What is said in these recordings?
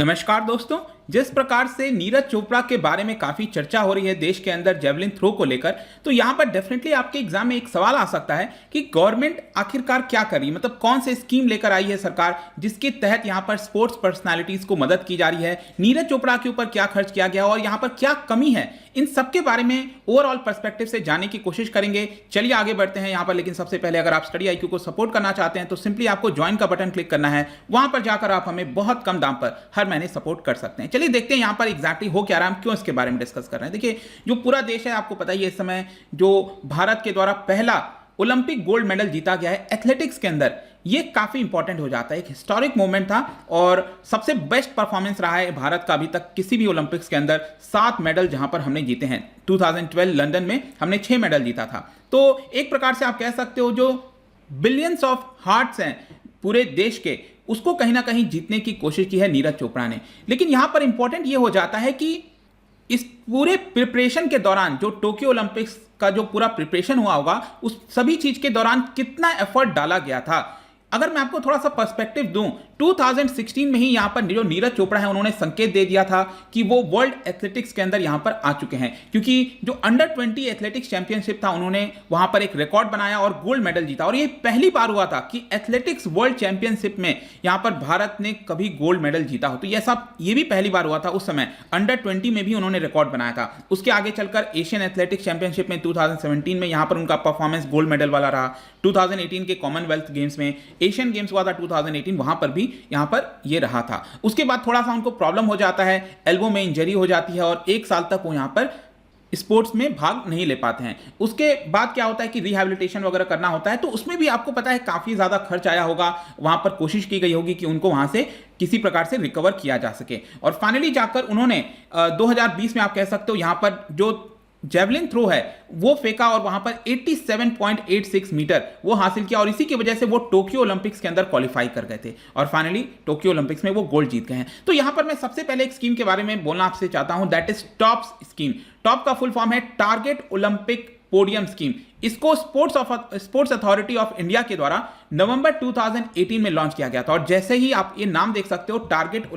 नमस्कार दोस्तों। जिस प्रकार से नीरज चोपड़ा के बारे में काफी चर्चा हो रही है देश के अंदर जेवलिन थ्रो को लेकर, तो यहां पर डेफिनेटली आपके एग्जाम में एक सवाल आ सकता है कि गवर्नमेंट आखिरकार क्या कर रही है, मतलब कौन से स्कीम लेकर आई है सरकार जिसके तहत यहां पर स्पोर्ट्स पर्सनालिटीज को मदद की जा रही है, नीरज चोपड़ा के ऊपर क्या खर्च किया गया और यहां पर क्या कमी है। इन सब के बारे में ओवरऑल पर्सपेक्टिव से जानने की कोशिश करेंगे। चलिए आगे बढ़ते हैं यहां पर। लेकिन सबसे पहले अगर आप स्टडी आईक्यू को सपोर्ट करना चाहते हैं तो सिंपली आपको ज्वाइन का बटन क्लिक करना है। वहां पर जाकर आप हमें बहुत कम दाम पर हर महीने सपोर्ट कर सकते हैं। चलिए देखते हैं यहां पर एग्जैक्टली हो क्या रहा है, हम क्यों इसके बारे में डिस्कस कर रहे हैं। देखिए, जो पूरा देश है, आपको पता ही है इस समय जो भारत के द्वारा पहला ओलंपिक गोल्ड मेडल जीता गया है एथलेटिक्स के अंदर, ये काफी इंपॉर्टेंट हो जाता है। एक हिस्टोरिक मोमेंट था और सबसे बेस्ट परफॉर्मेंस रहा है भारत का अभी तक किसी भी ओलंपिक्स के अंदर। 7 मेडल जहां पर हमने जीते हैं। 2012 लंदन में हमने 6 मेडल जीता था। तो एक प्रकार से आप कह सकते हो जो बिलियंस ऑफ हार्ट्स हैं पूरे देश के, उसको कहीं ना कहीं जीतने की कोशिश की है नीरज चोपड़ा ने। लेकिन यहां पर इंपॉर्टेंट ये हो जाता है कि इस पूरे प्रिपरेशन के दौरान जो टोक्यो ओलंपिक्स का जो पूरा प्रिपरेशन हुआ होगा, उस सभी चीज के दौरान कितना एफर्ट डाला गया था। अगर मैं आपको थोड़ा सा पर्सपेक्टिव दूं, 2016 में ही यहां पर जो नीरज चोपड़ा है उन्होंने संकेत दे दिया था कि वो वर्ल्ड एथलेटिक्स के अंदर यहां पर आ चुके हैं, क्योंकि जो अंडर 20 एथलेटिक्स चैंपियनशिप था उन्होंने वहां पर एक रिकॉर्ड बनाया और गोल्ड मेडल जीता। और ये पहली बार हुआ था कि एथलेटिक्स वर्ल्ड चैंपियनशिप में यहां पर भारत ने कभी गोल्ड मेडल जीता हो। तो ये भी पहली बार हुआ था। उस समय अंडर 20 में भी उन्होंने रिकॉर्ड बनाया था। उसके आगे चलकर एशियन एथलेटिक्स चैंपियनशिप में 2017 में यहां पर उनका परफॉर्मेंस गोल्ड मेडल वाला रहा। 2018 के कॉमनवेल्थ गेम्स में, एशियन गेम्स हुआ था 2018, वहां पर भी यहां पर ये रहा था। उसके बाद थोड़ा सा उनको प्रॉब्लम हो जाता है, एल्बो में इंजरी हो जाती है और 1 साल तक वो यहां पर स्पोर्ट्स में भाग नहीं ले पाते हैं। उसके बाद क्या होता है कि रिहैबिलिटेशन वगैरह करना होता है, तो उसमें भी आपको पता है काफी ज्यादा खर्च आया होगा। वहां पर कोशिश की गई होगी कि उनको वहां से किसी प्रकार से रिकवर किया जा सके और फाइनली जाकर उन्होंने 2020 में आप कह सकते हो यहां पर जो जेवलिन थ्रो है वो फेंका और वहां पर 87.86 मीटर वो हासिल किया और इसी की वजह से वो टोक्यो ओलंपिक्स के अंदर क्वालिफाई कर गए थे और फाइनली टोक्यो ओलंपिक्स में वो गोल्ड जीत गए हैं। तो यहां पर मैं सबसे पहले एक स्कीम के बारे में बोलना आपसे चाहता हूं, that is tops scheme. Top का फुल फॉर्म है टारगेट ओलंपिक पोडियम स्कीम। इसको स्पोर्ट्स अथॉरिटी ऑफ इंडिया के द्वारा नवंबर 2018 में लॉन्च किया गया था और जैसे ही आप ये नाम देख सकते हो, टारगेट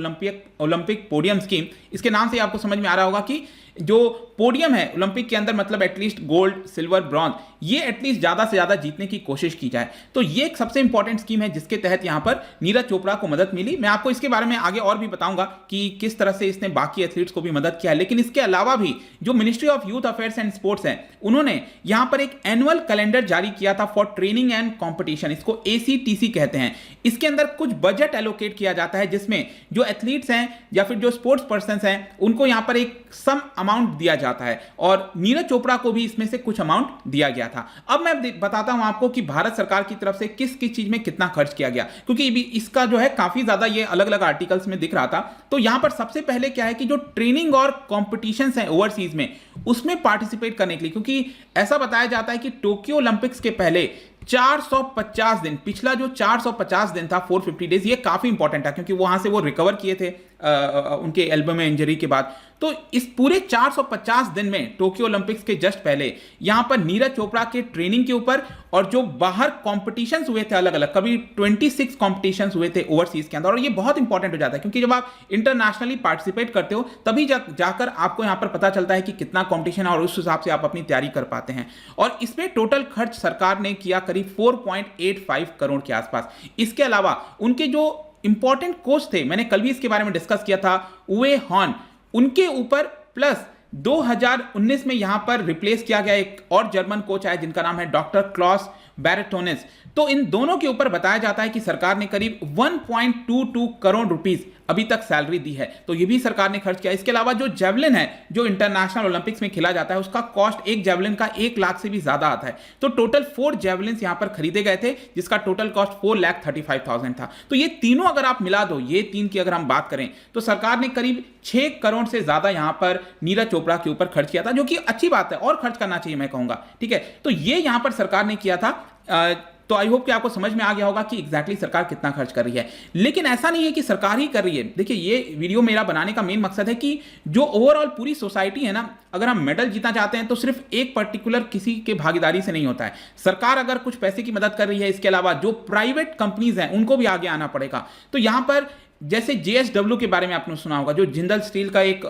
ओलंपिक पोडियम स्कीम, इसके नाम से आपको समझ में आ रहा होगा कि जो पोडियम है ओलंपिक के अंदर, मतलब एटलीस्ट गोल्ड, सिल्वर, ब्रॉन्ज, ये एटलीस्ट ज्यादा से ज्यादा जीतने की कोशिश की जाए। तो ये एक सबसे इंपॉर्टेंट स्कीम है जिसके तहत यहां पर नीरज चोपड़ा को मदद मिली। मैं आपको इसके बारे में आगे और भी बताऊंगा कि किस तरह से इसने बाकी एथलीट्स को भी मदद किया है। लेकिन इसके अलावा भी जो ministry of youth affairs and sports है, उन्होंने यहां पर एक एनुअल कैलेंडर जारी किया था फॉर ट्रेनिंग एंड कॉम्पिटिशन, इसको ACTC कहते हैं। इसके अंदर कुछ बजट एलोकेट किया जाता है जिसमें जो एथलीट्स हैं या फिर जो स्पोर्ट्स पर्सन हैं उनको यहां पर एक सम अमाउंट दिया जाता है और नीरज चोपड़ा को भी इसमें से कुछ अमाउंट दिया गया था। अब मैं बताता हूं आपको कि भारत सरकार की तरफ से किस किस चीज में कितना खर्च किया गया, क्योंकि इसका जो है काफी ज्यादा ये अलग अलग आर्टिकल्स में दिख रहा था। तो यहां पर सबसे पहले क्या है कि जो ट्रेनिंग और कॉम्पिटिशंस हैं ओवरसीज में, उसमें पार्टिसिपेट करने के लिए, क्योंकि ऐसा बताया जाता है कि टोक्यो ओलंपिक्स के पहले 450 दिन, पिछला जो 450 दिन था, 450 डेज, ये काफी इंपॉर्टेंट था क्योंकि वहां से वो रिकवर किए थे उनके एल्बो में इंजरी के बाद। तो इस पूरे 450 दिन में टोक्यो ओलंपिक्स के जस्ट पहले यहां पर नीरज चोपड़ा के ट्रेनिंग के ऊपर और जो बाहर कॉम्पिटिशंस हुए थे अलग अलग, कभी 26 कॉम्पिटिशंस हुए थे ओवरसीज के अंदर। और ये बहुत इंपॉर्टेंट हो जाता है क्योंकि जब आप इंटरनेशनली पार्टिसिपेट करते हो तभी जाकर आपको यहां पर पता चलता है कि कितना कॉम्पिटिशन है और उस हिसाब से आप अपनी तैयारी कर पाते हैं। और इसमें टोटल खर्च सरकार ने किया करीब 4.85 करोड़ के आसपास। इसके अलावा उनके जो इंपॉर्टेंट कोच थे, मैंने कल भी इसके बारे में डिस्कस किया था, उवे हॉर्न, उनके ऊपर प्लस 2019 में यहां पर रिप्लेस किया गया एक और जर्मन कोच आया जिनका नाम है डॉक्टर क्लॉस बैरेटोनेस। तो इन दोनों के ऊपर बताया जाता है कि सरकार ने करीब 1.22 करोड़ रुपीस अभी तक सैलरी दी है, तो ये भी सरकार ने खर्च किया। इसके अलावा जो जेवलिन है जो इंटरनेशनल ओलंपिक्स में खेला जाता है, उसका कॉस्ट एक जेवलिन का 1 लाख से भी ज्यादा आता है। तो टोटल 4 जेवलिन्स यहां पर खरीदे गए थे जिसका टोटल कॉस्ट 4,35,000 था। तो ये तीनों अगर आप मिला दो, ये 3 की अगर हम बात करें तो सरकार ने करीब 6 करोड़ से ज्यादा यहां पर नीरज चोपड़ा के ऊपर खर्च किया था, जो कि अच्छी बात है और खर्च करना चाहिए मैं कहूंगा। ठीक है, तो ये यहां पर सरकार ने किया था। तो आई होप कि आपको समझ में आ गया होगा कि एग्जैक्टली सरकार कितना खर्च कर रही है। लेकिन ऐसा नहीं है कि सरकार ही कर रही है। देखिए, ये वीडियो मेरा बनाने का मेन मकसद है कि जो ओवरऑल पूरी सोसाइटी है ना, अगर हम मेडल जीतना चाहते हैं तो सिर्फ एक पर्टिकुलर किसी के भागीदारी से नहीं होता है। सरकार अगर कुछ पैसे की मदद कर रही है, इसके अलावा जो प्राइवेट कंपनीज हैं उनको भी आगे आना पड़ेगा। तो यहां पर जैसे जेएसडब्ल्यू के बारे में आपने सुना होगा, जो जिंदल स्टील का एक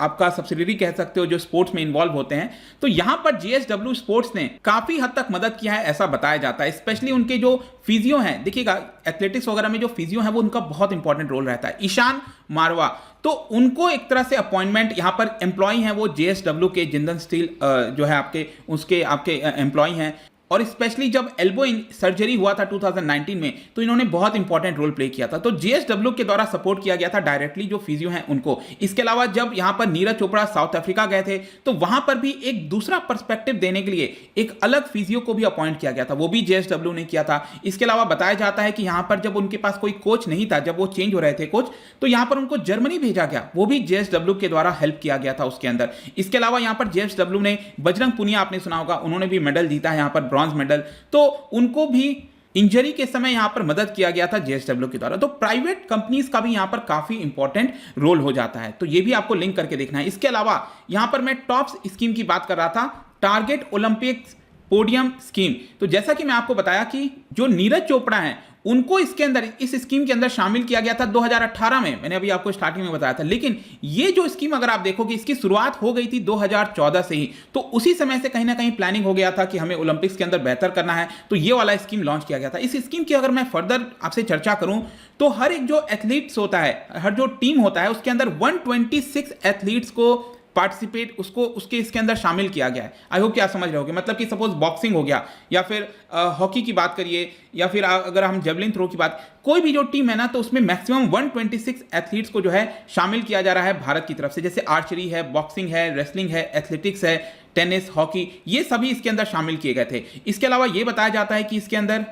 आपका सब्सिडियरी कह सकते हो, जो स्पोर्ट्स में इन्वॉल्व होते हैं। तो यहां पर जेएसडब्ल्यू स्पोर्ट्स ने काफी हद तक मदद किया है ऐसा बताया जाता है। स्पेशली उनके जो फिजियो हैं, देखिएगा एथलेटिक्स वगैरह में जो फिजियो है वो उनका बहुत इंपॉर्टेंट रोल रहता है। ईशान मारवा, तो उनको एक तरह से अपॉइंटमेंट, यहां पर एम्प्लॉय हैं वो जेएसडब्ल्यू के, जिंदल स्टील जो है आपके उसके आपके एम्प्लॉय हैं। और स्पेशली जब एल्बो सर्जरी हुआ था 2019 में, तो इन्होंने बहुत इंपॉर्टेंट रोल प्ले किया था। तो जेएसडब्ल्यू के द्वारा सपोर्ट किया गया था डायरेक्टली जो फिजियो हैं उनको। इसके अलावा जब यहां पर नीरज चोपड़ा साउथ अफ्रीका गए थे, तो वहां पर भी एक दूसरा पर्सपेक्टिव देने के लिए एक अलग फिजियो को भी अपॉइंट किया गया था, वो भी जेएसडब्ल्यू ने किया था। इसके अलावा बताया जाता है कि यहां पर जब उनके पास कोई कोच नहीं था, जब वो चेंज हो रहे थे कोच, तो यहां पर उनको जर्मनी भेजा गया, वो भी जेएसडब्ल्यू के द्वारा हेल्प किया गया था उसके अंदर। इसके अलावा यहां पर जेएसडब्ल्यू ने बजरंग पुनिया, आपने सुना होगा, उन्होंने भी मेडल जीता है यहां पर, ब्रॉन्ज मेडल। तो उनको भी इंजरी के समय यहां पर मदद किया गया था जेएसडब्ल्यू के द्वारा। तो प्राइवेट कंपनीज का भी यहां पर काफी इंपॉर्टेंट रोल हो जाता है, तो ये भी आपको लिंक करके देखना है। इसके अलावा यहां पर मैं टॉप्स स्कीम की बात कर रहा था, टारगेट ओलंपिक्स पोडियम स्कीम। तो जैसा कि मैं आपको बताया कि जो नीरज चोपड़ा हैं उनको इसके अंदर, इस स्कीम के अंदर शामिल किया गया था 2018 में, मैंने अभी आपको स्टार्टिंग में बताया था। लेकिन ये जो स्कीम अगर आप देखोगे, इसकी शुरुआत हो गई थी 2014 से ही। तो उसी समय से कहीं ना कहीं प्लानिंग हो गया था कि हमें ओलंपिक्स के अंदर बेहतर करना है, तो ये वाला स्कीम लॉन्च किया गया था। इस स्कीम की अगर मैं फर्दर आपसे चर्चा करूं, तो हर एक जो एथलीट्स होता है, हर जो टीम होता है, उसके अंदर 126 एथलीट्स को पार्टिसिपेट, उसको उसके इसके अंदर शामिल किया गया है। आई होप कि आप समझ रहे होगे। मतलब कि सपोज बॉक्सिंग हो गया, या फिर हॉकी की बात करिए, या फिर अगर हम जेवलिन थ्रो की बात, कोई भी जो टीम है ना, तो उसमें मैक्सिमम 126 एथलीट्स को जो है शामिल किया जा रहा है भारत की तरफ से। जैसे आर्चरी है, बॉक्सिंग है, रेसलिंग है, एथलेटिक्स है, टेनिस, हॉकी, ये सभी इसके अंदर शामिल किए गए थे। इसके अलावा ये बताया जाता है कि इसके अंदर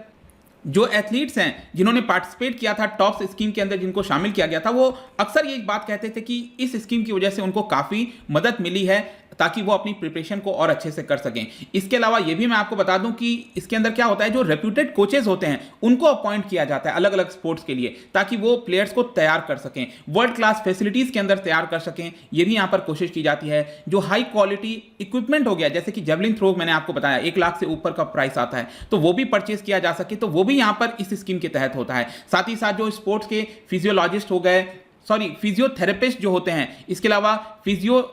जो एथलीट्स हैं जिन्होंने पार्टिसिपेट किया था टॉप्स स्कीम के अंदर, जिनको शामिल किया गया था, वो अक्सर ये बात कहते थे कि इस स्कीम की वजह से उनको काफ़ी मदद मिली है ताकि वो अपनी प्रिपरेशन को और अच्छे से कर सकें। इसके अलावा ये भी मैं आपको बता दूं कि इसके अंदर क्या होता है, जो रेप्यूटेड कोचेस होते हैं उनको अपॉइंट किया जाता है अलग अलग स्पोर्ट्स के लिए, ताकि वो प्लेयर्स को तैयार कर सकें, वर्ल्ड क्लास फैसिलिटीज़ के अंदर तैयार कर सकें। ये भी यहाँ पर कोशिश की जाती है। जो हाई क्वालिटी इक्विपमेंट हो गया, जैसे कि जेवलिन थ्रो मैंने आपको बताया 1 लाख से ऊपर का प्राइस आता है, तो वो भी परचेज किया जा सके, तो वो भी यहाँ पर इस स्कीम के तहत होता है। साथ ही साथ जो स्पोर्ट्स के फिजियोलॉजिस्ट हो गए, फिजियोथेरेपिस्ट जो होते हैं, इसके अलावा फिजियो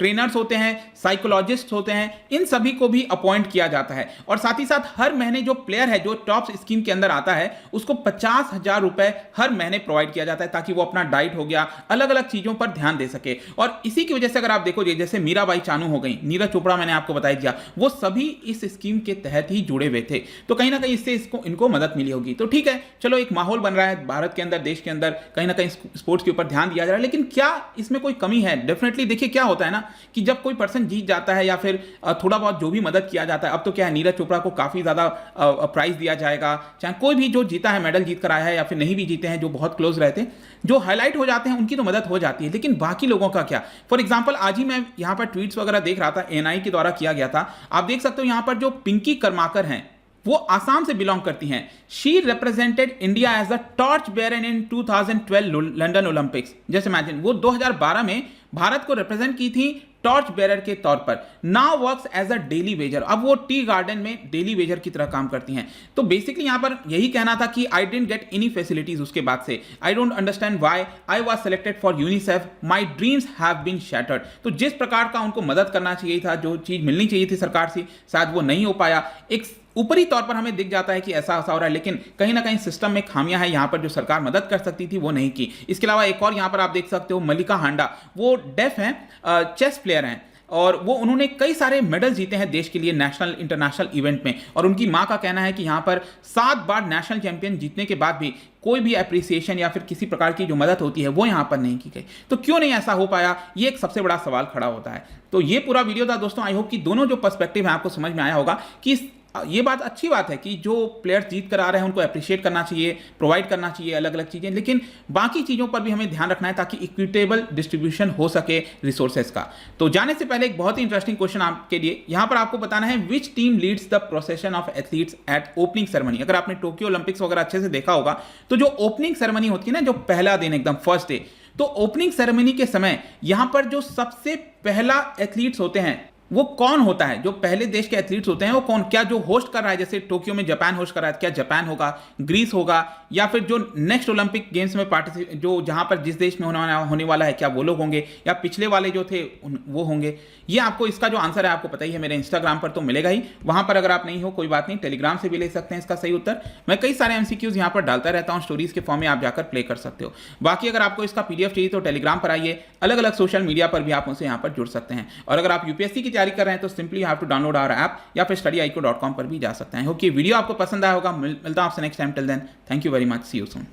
ट्रेनर्स होते हैं, साइकोलॉजिस्ट होते हैं, इन सभी को भी अपॉइंट किया जाता है। और साथ ही साथ हर महीने जो प्लेयर है जो टॉप स्कीम के अंदर आता है, उसको 50,000 रुपए हर महीने प्रोवाइड किया जाता है, ताकि वो अपना डाइट हो गया, अलग अलग चीजों पर ध्यान दे सके। और इसी की वजह से अगर आप देखोगे, जैसे मीराबाई चानू हो गई, नीरज चोपड़ा मैंने आपको बताया दिया, वो सभी इस स्कीम के तहत ही जुड़े हुए थे। तो कहीं ना कहीं इससे इनको मदद मिली होगी। तो ठीक है, चलो एक माहौल बन रहा है भारत के अंदर, देश के अंदर, कहीं ना कहीं स्पोर्ट्स के ऊपर ध्यान दिया जा रहा है। लेकिन क्या इसमें कोई कमी है? डेफिनेटली देखिए क्या होता है ना, कि जब कोई पर्सन जीत जाता है या फिर थोड़ा बहुत जो भी मदद किया जाता है, अब तो क्या है, नीरज चोपड़ा को काफी ज्यादा प्राइज दिया जाएगा, चाहे कोई भी जो जीता है, मेडल जीत कर आया है, या फिर नहीं भी जीते हैं, जो बहुत क्लोज रहते हैं, जो हाईलाइट हो जाते हैं, उनकी तो मदद हो जाती है। लेकिन बाकी लोगों का क्या? फॉर एग्जांपल आज ही मैं यहां पर ट्वीट्स वगैरह देख रहा था, एएनआई के द्वारा किया गया था। आप देख सकते हो यहां पर जो पिंकी कर्माकर हैं, वो आसाम से बिलोंग करती हैं। She represented India as the torch bearer in 2012 London Olympics. जैसे इमेजिन, वो 2012 में भारत को रिप्रेजेंट की थी टॉर्च बेयरर के तौर पर। Now works as a daily wager, अब वो टी गार्डन में डेली वेजर की तरह काम करती हैं। तो बेसिकली यहां पर यही कहना था कि I didn't get any facilities. उसके बाद से I don't understand why I was selected for UNICEF, my dreams have been shattered. तो जिस प्रकार का उनको मदद करना चाहिए था, जो चीज मिलनी चाहिए थी सरकार से, शायद वो नहीं हो पाया। एक ऊपरी तौर पर हमें दिख जाता है कि ऐसा हो रहा है, लेकिन कहीं ना कहीं सिस्टम में खामियां हैं। यहां पर जो सरकार मदद कर सकती थी वो नहीं की। इसके अलावा एक और यहां पर आप देख सकते हो, मल्लिका हांडा, वो डेफ हैं, चेस प्लेयर हैं, और वो उन्होंने कई सारे मेडल जीते हैं देश के लिए नेशनल इंटरनेशनल इवेंट में। और उनकी मां का कहना है कि यहां पर 7 बार नेशनल चैंपियन जीतने के बाद भी कोई भी एप्रिसिएशन या फिर किसी प्रकार की जो मदद होती है वो यहां पर नहीं की गई। तो क्यों नहीं ऐसा हो पाया, ये एक सबसे बड़ा सवाल खड़ा होता है। तो ये पूरा वीडियो था दोस्तों। आई होप कि दोनों जो पर्सपेक्टिव है आपको समझ में आया होगा कि ये बात अच्छी बात है कि जो प्लेयर्स जीत कर आ रहे हैं उनको अप्रिशिएट करना चाहिए, प्रोवाइड करना चाहिए अलग अलग चीजें, लेकिन बाकी चीजों पर भी हमें ध्यान रखना है ताकि इक्विटेबल डिस्ट्रीब्यूशन हो सके रिसोर्सेज का। तो जाने से पहले एक बहुत ही इंटरेस्टिंग क्वेश्चन आपके लिए, यहां पर आपको बताना है which team leads the procession of athletes at opening ceremony. अगर आपने टोक्यो ओलंपिक्स वगैरह अच्छे से देखा होगा, तो जो ओपनिंग सेरेमनी होती है ना, जो पहला दिन एकदम फर्स्ट डे, तो ओपनिंग सेरेमनी के समय यहां पर जो सबसे पहला एथलीट्स होते हैं वो कौन होता है, जो पहले देश के एथलीट्स होते हैं वो कौन, क्या जो होस्ट कर रहा है, जैसे टोक्यो में जापान होस्ट कर रहा है, क्या जापान होगा, ग्रीस होगा, या फिर जो नेक्स्ट ओलंपिक गेम्स में पार्टिसिपेट, जो जहां पर जिस देश में होने वाला है, क्या वो लोग होंगे, या पिछले वाले जो थे वो होंगे। ये आपको इसका जो आंसर है आपको पता ही है, मेरे इंस्टाग्राम पर तो मिलेगा ही, वहां पर अगर आप नहीं हो कोई बात नहीं, टेलीग्राम से भी ले सकते हैं इसका सही उत्तर। मैं कई सारे एमसीक्यूज यहां पर डालता रहता हूं स्टोरीज के फॉर्म में, आप जाकर प्ले कर सकते हो। बाकी अगर आपको इसका पीडीएफ चाहिए तो टेलीग्राम पर आइए, अलग अलग सोशल मीडिया पर भी आप उनसे यहां पर जुड़ सकते हैं। और अगर आप यूपीएससी की तैयारी कर रहे हैं तो simply have to download our app, या फिर studyIQ.com पर भी जा सकते हैं। होप कि वीडियो आपको पसंद आया होगा। मिलता हूं आपसे next time. Till then, thank you very much, see you soon.